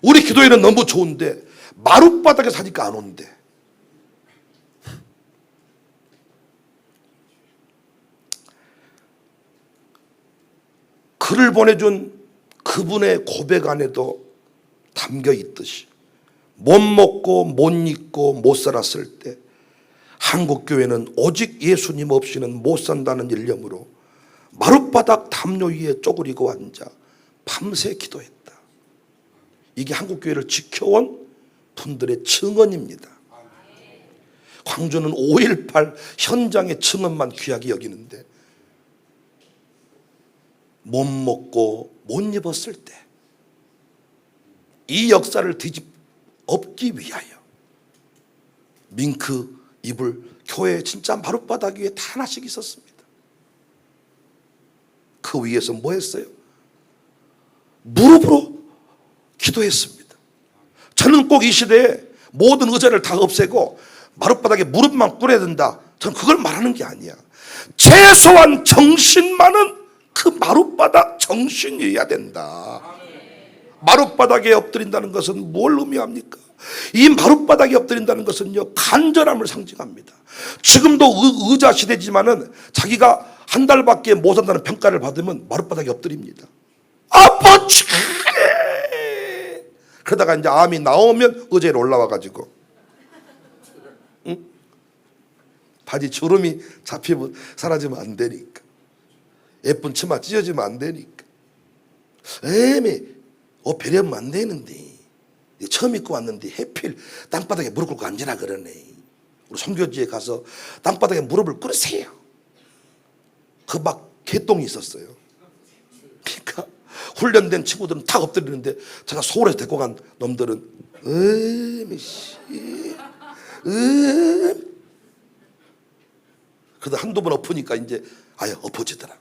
우리 기도회는 너무 좋은데 마룻바닥에 사니까 안 온대. 글을 보내준 그분의 고백 안에도 담겨 있듯이 못 먹고 못 입고 못 살았을 때 한국교회는 오직 예수님 없이는 못 산다는 일념으로 마룻바닥 담요 위에 쪼그리고 앉아 밤새 기도했다. 이게 한국교회를 지켜온 분들의 증언입니다. 광주는 5.18 현장의 증언만 귀하게 여기는데 못 먹고 못 입었을 때 이 역사를 뒤집기 위하여 밍크 이불 교회 진짜 마룻바닥 위에 다 하나씩 있었습니다. 그 위에서 뭐 했어요? 무릎으로 기도했습니다. 저는 꼭 이 시대에 모든 의자를 다 없애고 마룻바닥에 무릎만 꿇어야 된다. 저는 그걸 말하는 게 아니야. 최소한 정신만은 그 마룻바닥 정신이어야 된다. 마룻바닥에 엎드린다는 것은 뭘 의미합니까? 이 마룻바닥에 엎드린다는 것은요, 간절함을 상징합니다. 지금도 의자 시대지만은 자기가 한 달밖에 못 산다는 평가를 받으면 마룻바닥에 엎드립니다. 아버지! 그러다가 이제 암이 나오면 의자에 올라와가지고, 응? 바지 주름이 잡히면 사라지면 안 되니까. 예쁜 치마 찢어지면 안 되니까. 배려하면 안 되는데. 처음 입고 왔는데 해필 땅바닥에 무릎 꿇고 앉으라 그러네. 우리 선교지에 가서 땅바닥에 무릎을 꿇으세요. 그 막 개똥이 있었어요. 그러니까 훈련된 친구들은 다 엎드리는데 제가 서울에서 데리고 간 놈들은 그러다 한두 번 엎으니까 이제 아예 엎어지더라.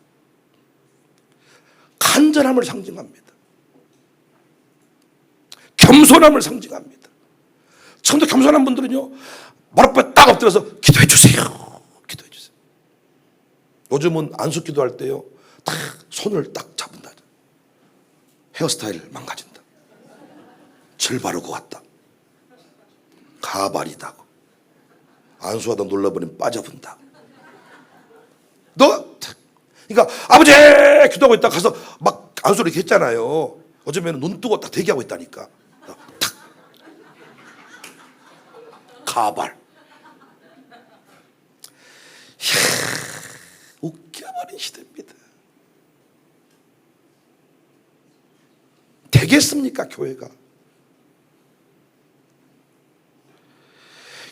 간절함을 상징합니다. 겸손함을 상징합니다. 성도 겸손한 분들은요, 마룻바닥에 딱 엎드려서 기도해 주세요. 기도해 주세요. 요즘은 안수 기도할 때요, 딱 손을 딱 잡은다. 헤어스타일 망가진다. 질 바르고 왔다. 가발이다고. 안수하다 놀라버리면 빠져본다. 그러니까 아버지 기도하고 있다 가서 막 안수를 이렇게 했잖아요. 어쩌면 눈 뜨고 딱 대기하고 있다니까. 탁. 가발. 이야, 웃겨버린 시대입니다. 되겠습니까, 교회가?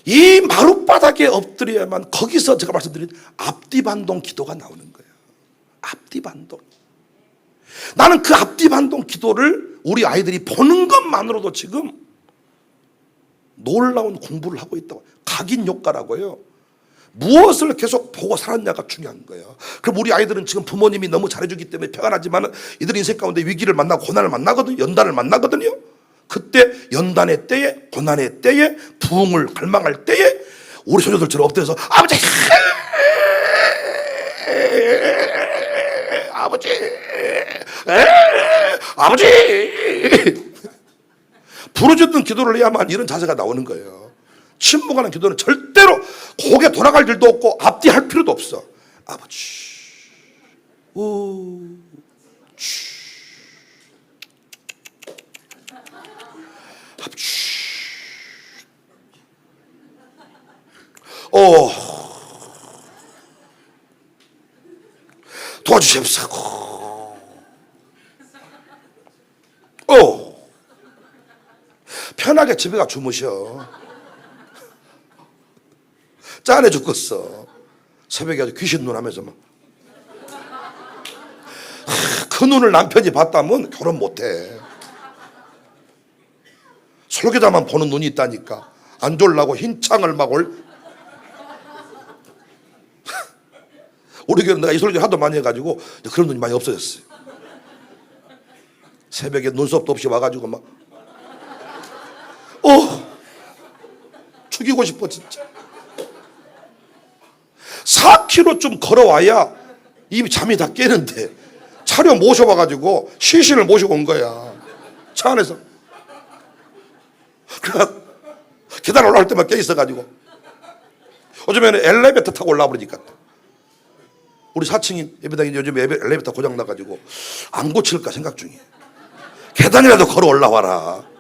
이 마룻바닥에 엎드려야만 거기서 제가 말씀드린 앞뒤반동 기도가 나오는 거예요. 앞뒤반동. 나는 그 앞뒤반동 기도를 우리 아이들이 보는 것만으로도 지금 놀라운 공부를 하고 있다고. 각인효과라고요. 무엇을 계속 보고 살았냐가 중요한 거예요. 그럼 우리 아이들은 지금 부모님이 너무 잘해주기 때문에 평안하지만 이들 인생 가운데 위기를 만나고 고난을 만나거든요. 연단을 만나거든요. 그때 연단의 때에, 고난의 때에, 부흥을 갈망할 때에 우리 소녀들처럼 엎드려서 아버지, 아버지, 아버지 부르짖는 기도를 해야만 이런 자세가 나오는 거예요. 침묵하는 기도는 절대로 고개 돌아갈 일도 없고 앞뒤 할 필요도 없어. 아버지, 아버지, 도와주십시오. 편하게 집에 가 주무셔. 짠해 죽겠어. 새벽에 아주 귀신 눈 하면서 막. 그 눈을 남편이 봤다면 결혼 못해. 설교자만 보는 눈이 있다니까. 안 졸라고 흰 창을 막 우리 교회는 내가 이 설교 하도 많이 해가지고 그런 눈이 많이 없어졌어요. 새벽에 눈썹도 없이 와가지고 막 죽이고 싶어 진짜. 4km 좀 걸어와야 이 잠이 다 깨는데 차려 모셔와가지고 시신을 모시고 온 거야. 차 안에서. 그러니까 계단 올라올 때만 깨 있어가지고 요즘에는 엘리베이터 타고 올라와 버리니까 우리 4층인 예배당이 요즘 엘리베이터 고장 나가지고 안 고칠까 생각 중이에요. 계단이라도 걸어 올라와라.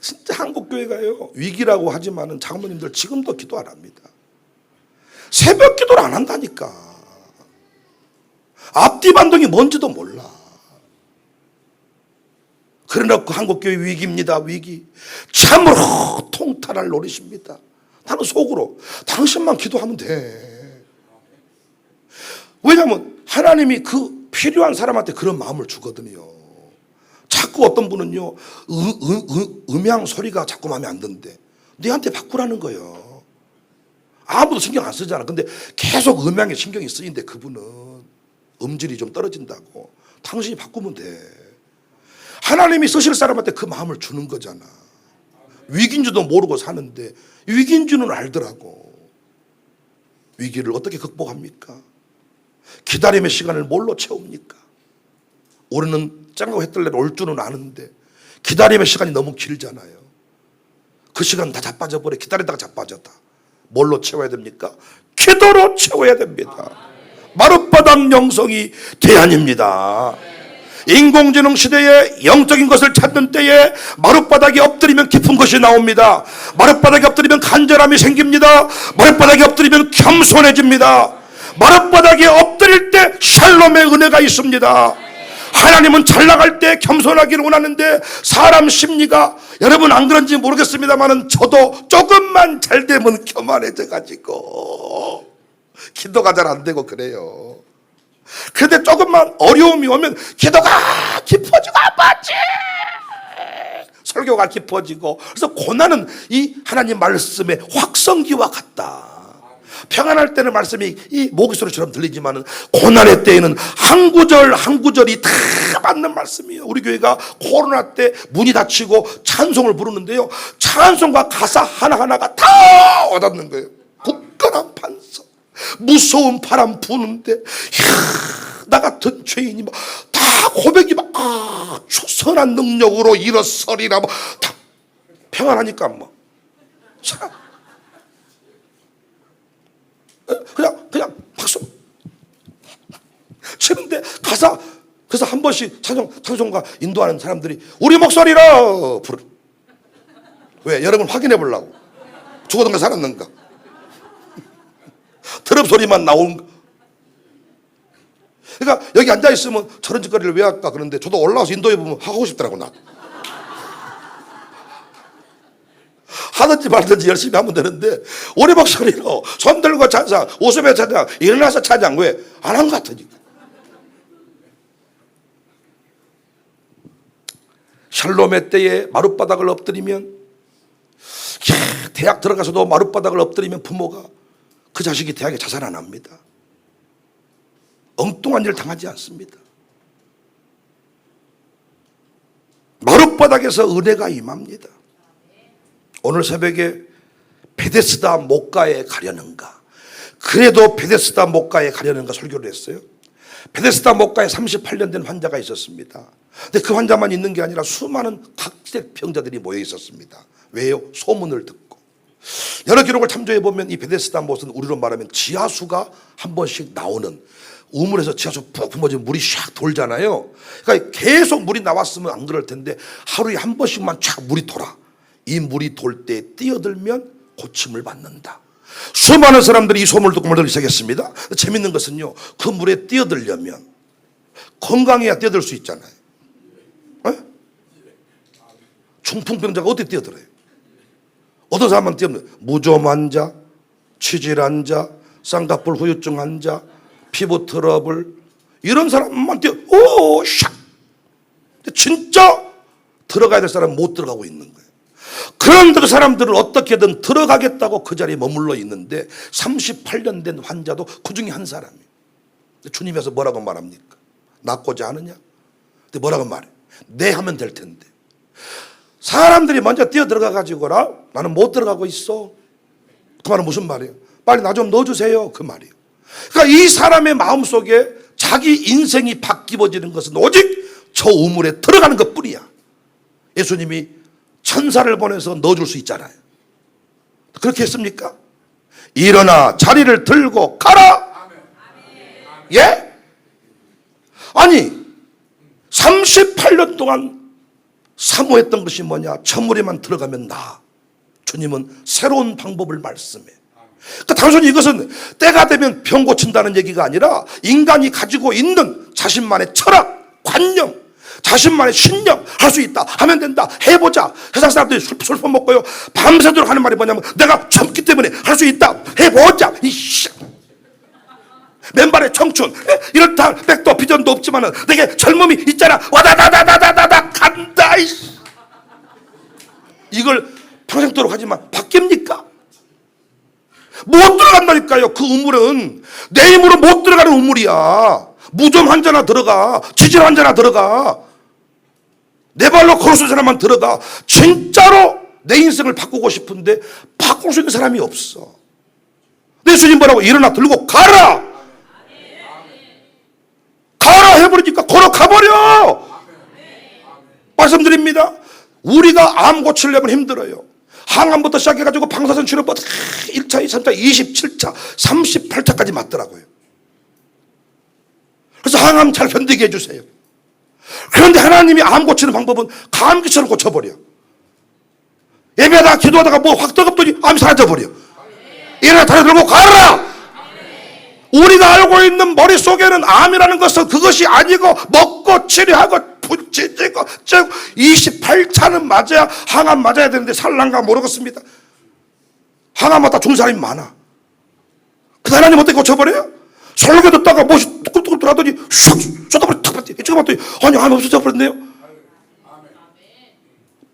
진짜 한국교회가요, 위기라고 하지만은 장모님들 지금도 기도 안 합니다. 새벽 기도를 안 한다니까. 앞뒤 반동이 뭔지도 몰라. 그러나 그 한국교회 위기입니다. 위기. 참으로 통탄할 노릇입니다. 나는 속으로 당신만 기도하면 돼. 왜냐하면 하나님이 그 필요한 사람한테 그런 마음을 주거든요. 자꾸 어떤 분은요, 음향 소리가 자꾸 마음에 안 드는데 네한테 바꾸라는 거예요. 아무도 신경 안 쓰잖아. 근데 계속 음향에 신경이 쓰이는데 그분은 음질이 좀 떨어진다고. 당신이 바꾸면 돼. 하나님이 쓰실 사람한테 그 마음을 주는 거잖아. 위기인 줄도 모르고 사는데 위기인 줄은 알더라고. 위기를 어떻게 극복합니까? 기다림의 시간을 뭘로 채웁니까? 우리는 짱하고 해뜰래 올 줄은 아는데 기다림의 시간이 너무 길잖아요. 그 시간 다 자빠져버려. 기다리다가 자빠졌다. 뭘로 채워야 됩니까? 기도로 채워야 됩니다. 마룻바닥 영성이 대안입니다. 인공지능 시대에 영적인 것을 찾는 때에 마룻바닥에 엎드리면 깊은 것이 나옵니다. 마룻바닥에 엎드리면 간절함이 생깁니다. 마룻바닥에 엎드리면 겸손해집니다. 마룻바닥에 엎드릴 때 샬롬의 은혜가 있습니다. 하나님은 잘 나갈 때 겸손하기를 원하는데 사람 심리가, 여러분 안 그런지 모르겠습니다만 저도 조금만 잘 되면 교만해져 가지고 기도가 잘 안 되고 그래요. 그런데 조금만 어려움이 오면 기도가 깊어지고 아버지 설교가 깊어지고, 그래서 고난은 이 하나님 말씀의 확성기와 같다. 평안할 때는 말씀이 이 모기소리처럼 들리지만은 고난의 때에는 한 구절 한 구절이 다 맞는 말씀이에요. 우리 교회가 코로나 때 문이 닫히고 찬송을 부르는데요, 찬송과 가사 하나하나가 다 와닿는 거예요. 굳건한 반석, 무서운 바람 부는데 나 같은 죄인이 다 고백이 선한 능력으로 일어서리라 다 평안하니까 자, 그냥 박수 치는데 가사, 그래서 한 번씩 찬송가 인도하는 사람들이 우리 목소리로 부르. 왜? 여러분 확인해 보려고. 죽었는가 살았는가. 드럼 소리만 나온 거. 그러니까 여기 앉아 있으면 저런 짓거리를 왜 할까 그런데 저도 올라와서 인도해 보면 하고 싶더라고. 나 하든지 말든지 열심히 하면 되는데 우리 목소리로 손 들고 찬양, 웃으며 찬양, 일어나서 찬양, 왜? 안 한 것 같으니까. 샬롬의 때에 마룻바닥을 엎드리면, 대학 들어가서도 마룻바닥을 엎드리면 부모가 그 자식이 대학에 자살 안 합니다. 엉뚱한 일 당하지 않습니다. 마룻바닥에서 은혜가 임합니다. 오늘 새벽에 베데스다 목가에 가려는가, 그래도 베데스다 목가에 가려는가 설교를 했어요. 베데스다 목가에 38년 된 환자가 있었습니다. 근데 그 환자만 있는 게 아니라 수많은 각색 병자들이 모여 있었습니다. 왜요? 소문을 듣고. 여러 기록을 참조해 보면 이 베데스다 못은 우리로 말하면 지하수가 한 번씩 나오는, 우물에서 지하수 푹 뿜어지면 물이 샥 돌잖아요. 그러니까 계속 물이 나왔으면 안 그럴 텐데 하루에 한 번씩만 쫙 물이 돌아. 이 물이 돌 때 뛰어들면 고침을 받는다. 수많은 사람들이 이 소문을 듣고 물들기 시작했습니다. 재밌는 것은요, 그 물에 뛰어들려면 건강해야 뛰어들 수 있잖아요. 에? 중풍병자가 어디 뛰어들어요? 어떤 사람만 뛰어들어요? 무좀 환자, 치질 환자, 쌍꺼풀 후유증 환자, 피부 트러블, 이런 사람만 오, 샥! 진짜 들어가야 될 사람은 못 들어가고 있는 거예요. 그런데 그 사람들은 어떻게든 들어가겠다고 그 자리에 머물러 있는데 38년 된 환자도 그 중에 한 사람이에요. 주님께서 뭐라고 말합니까? 낫고자 하느냐? 근데 뭐라고 말해? 네 하면 될 텐데. 사람들이 먼저 뛰어 들어가 가지고라 나는 못 들어가고 있어. 그 말은 무슨 말이에요? 빨리 나 좀 넣어주세요. 그 말이에요. 그러니까 이 사람의 마음속에 자기 인생이 바뀌어지는 것은 오직 저 우물에 들어가는 것 뿐이야. 예수님이 천사를 보내서 넣어줄 수 있잖아요. 그렇게 했습니까? 일어나 자리를 들고 가라. 예? 아니 38년 동안 사모했던 것이 뭐냐? 천물에만 들어가면 나. 주님은 새로운 방법을 말씀해. 그러니까 단순히 이것은 때가 되면 병 고친다는 얘기가 아니라 인간이 가지고 있는 자신만의 철학, 관념, 자신만의 신념, 할 수 있다, 하면 된다, 해보자. 세상 사람들이 술 먹고요 밤새도록 하는 말이 뭐냐면 내가 젊기 때문에 할 수 있다, 해보자. 이씨, 맨발의 청춘, 이렇다 백도 비전도 없지만은 내게 젊음이 있잖아. 와다다다다다다다 간다. 이씨. 이걸 평생도록 하지만 바뀝니까? 못 들어간다니까요. 그 우물은 내 힘으로 못 들어가는 우물이야. 무좀 환자나 들어가, 치질 환자나 들어가, 내 발로 걸을 수 있는 사람만 들어가. 진짜로 내 인생을 바꾸고 싶은데 바꿀 수 있는 사람이 없어. 예수님 뭐라고? 일어나 들고 가라. 가라 해버리니까 걸어가버려. 말씀드립니다. 우리가 암 고치려면 힘들어요. 항암부터 시작해가지고 방사선 치료부터 1차, 2차, 27차, 38차까지 맞더라고요. 그래서 항암 잘 견디게 해주세요. 그런데 하나님이 암 고치는 방법은 감기처럼 고쳐버려. 예배하다가 기도하다가 뭐 확 뜨겁더니 암이 사라져버려. 일어나 다리 들고 가라. 우리가 알고 있는 머릿속에는 암이라는 것은 그것이 아니고 먹고 치료하고 붙이고 28차는 맞아야, 항암 맞아야 되는데 살랑가 모르겠습니다. 항암 맞다 죽는 사람이 많아. 그 하나님 어떻게 고쳐버려요? 설교 듣다가 무엇이 뚜껑뚜껑 들어가더니 슉 쏟아버려 탁 봤더니 이쪽에 봤더니 아니 암 없어져 버렸네요.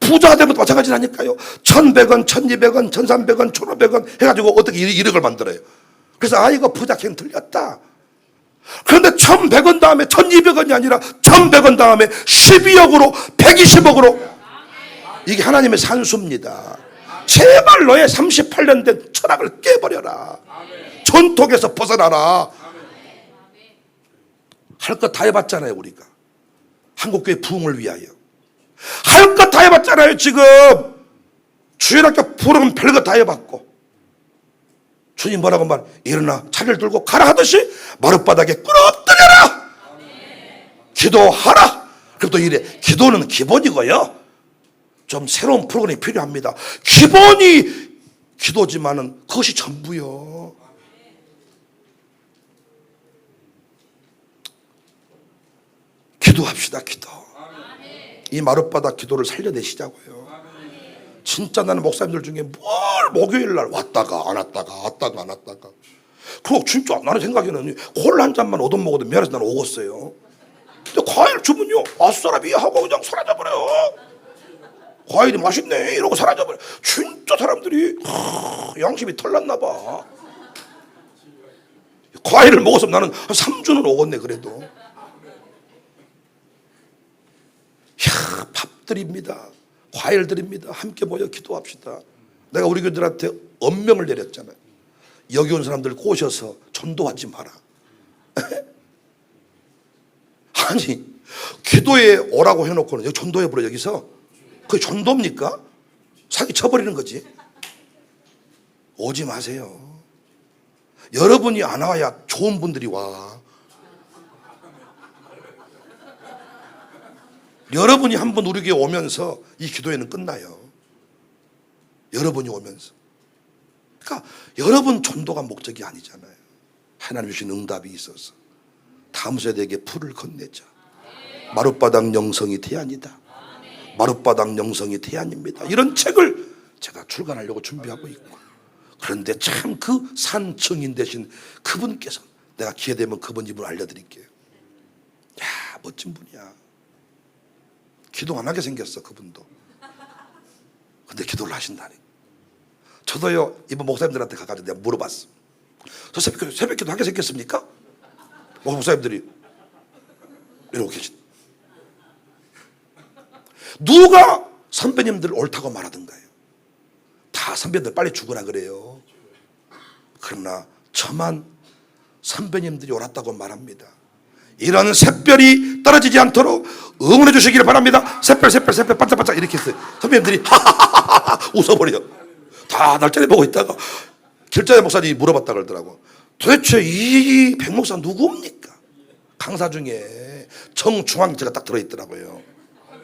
부자가 된 것도 마찬가지라니까요. 1,100원, 1,200원, 1,300원, 1,500원 해가지고 어떻게 1억을 만들어요. 그래서 이거 부작행 틀렸다. 그런데 1,100원 다음에 1,200원이 아니라 1,100원 다음에 12억으로 120억으로. 이게 하나님의 산수입니다. 제발 너의 38년 된 철학을 깨버려라. 전통에서 벗어나라. 할 것 다 해봤잖아요. 우리가 한국교회 부흥을 위하여 할 것 다 해봤잖아요. 지금 주일학교 부흥은 별거 다 해봤고, 주님 뭐라고 말? 일어나 차를 들고 가라 하듯이 마룻바닥에 끌어들여라. 기도하라. 그럼 또 이래. 기도는 기본이고요, 좀 새로운 프로그램이 필요합니다. 기본이 기도지만은 그것이 전부요. 기도합시다. 기도. 이 마룻바닥 기도를 살려내시자고요. 진짜 나는 목사님들 중에 뭘 목요일날 왔다가 안 왔다가 왔다가 안 왔다가, 그거 진짜 나는 생각에는 콜라 한 잔만 얻어먹어도 미안해서 나는 오겠어요. 근데 과일 주면요, 아싸라비 하고 그냥 사라져버려요. 과일이 맛있네 이러고 사라져버려. 진짜 사람들이 양심이 털났나 봐. 과일을 먹어서 나는 한 3주는 오겠네. 그래도 밥 드립니다. 과일 드립니다. 함께 모여 기도합시다. 내가 우리 교들한테 엄명을 내렸잖아요. 여기 온 사람들 꼬셔서 전도하지 마라. 아니, 기도에 오라고 해놓고는 여기 전도해버려. 여기서 그게 전도입니까? 사기 쳐버리는 거지. 오지 마세요. 여러분이 안 와야 좋은 분들이 와. 여러분이 한번 우리 교회 오면서 이 기도회는 끝나요. 여러분이 오면서. 그러니까 여러분 전도가 목적이 아니잖아요. 하나님 주신 응답이 있어서 다음 세대에게 풀을 건네자. 마룻바닥 영성이 대안이다. 마룻바닥 영성이 대안입니다. 이런 책을 제가 출간하려고 준비하고 있고, 그런데 참 그 산 증인 되신 그분께서, 내가 기회 되면 그분 이름을 알려드릴게요. 야, 멋진 분이야. 기도 안 하게 생겼어 그분도. 근데 기도를 하신다니. 저도요, 이번 목사님들한테 가가지고 내가 물어봤어. 저 새벽 기도 하게 생겼습니까? 목사님들이 이러고 계신. 누가 선배님들 옳다고 말하던가요? 다 선배님들 빨리 죽으라 그래요. 그러나 저만 선배님들이 옳았다고 말합니다. 이런 샛별이 떨어지지 않도록 응원해 주시기를 바랍니다. 샛별 반짝반짝 이렇게 했어요. 선배님들이 하하하하 웃어버려. 다 날짜리 보고 있다가 길자의 목사님이 물어봤다 그러더라고. 도대체 이 백목사 누구입니까? 강사 중에 정중앙 제가 딱 들어있더라고요.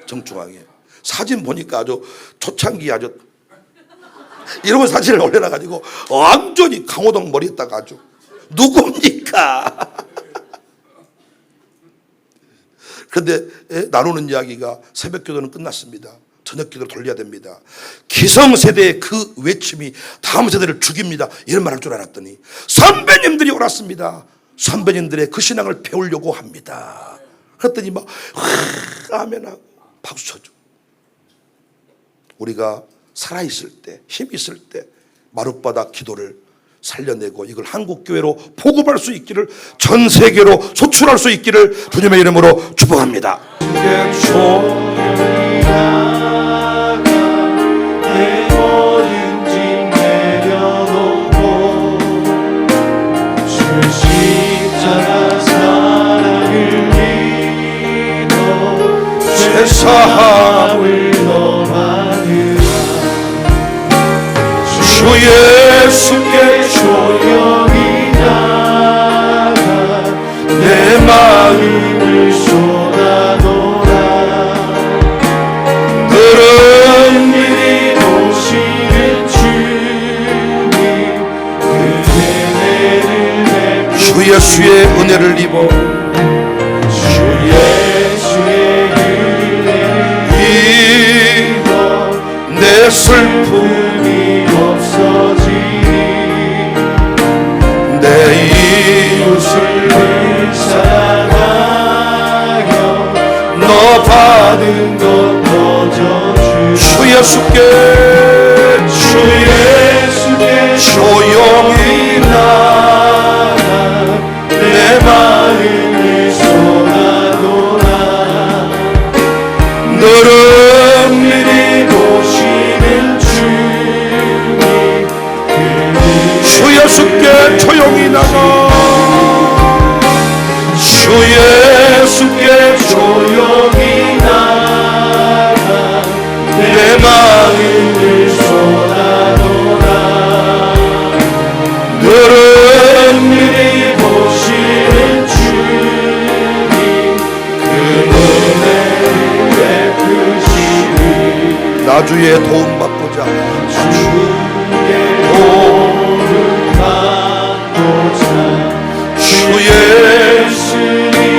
정중앙에 사진 보니까 아주 초창기 아주 이런 사진을 올려놔가지고 완전히 강호동 머리에다가 아주 누굽니까? 그런데 나누는 이야기가 새벽 기도는 끝났습니다. 저녁 기도를 돌려야 됩니다. 기성세대의 그 외침이 다음 세대를 죽입니다. 이런 말 할 줄 알았더니 선배님들이 옳았습니다. 선배님들의 그 신앙을 배우려고 합니다. 그랬더니 막 아멘하고 박수 쳐줘. 우리가 살아있을 때, 힘 있을 때 마룻바닥 기도를 살려내고 이걸 한국교회로 보급할 수 있기를, 전 세계로 소출할 수 있기를 주님의 이름으로 축복합니다. 사함을 너만으라. 주 예수께 조용히 나가 내 마음을 쏟아놓아. 그런 일이 오시는 주님, 그 은혜를 주 예수의 은혜를 입어 내 슬픔이 없어지니 내 이웃을 사랑하여 너 받은 것 거저 주 예수께 조용히 나 예수께 조용히 나가 내 마음을 쏟아놓아 너를 은밀히 보시는 주님 그 은혜를 베푸시니 나 주의 도움 받고자 주의 도움 받고자 주의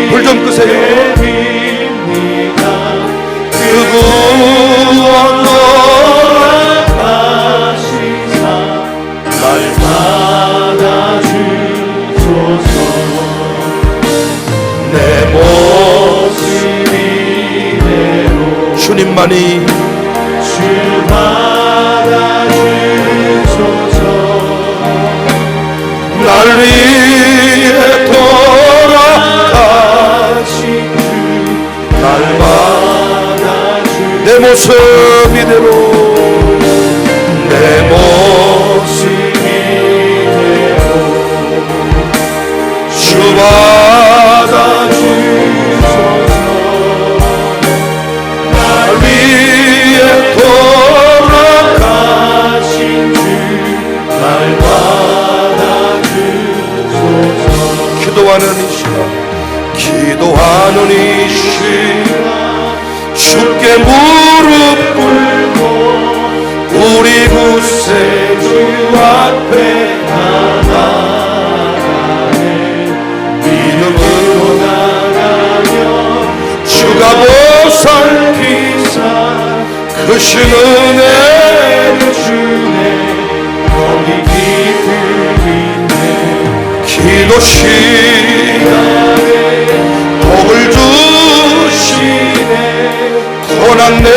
불 좀 끄세요. 그분 허락하시사 날 받아주소서 내 모습 이대로 주님만이 주 받아주소서 날 위해 날 받아주 내 모습 이대로 내 모습 이대로 주 받아주소서 날 위해 돌아가신 주 날 받아주소서 기도하는 이 시간 기도하는 이 시간 주께 무릎 꿇고 우리 구세주 앞에 나아가네 믿음으로 나가며 주가 보살피사 크신 은혜를 주네 거기 기쁨이 있네 기도 시간에 복을 주시네 고난 내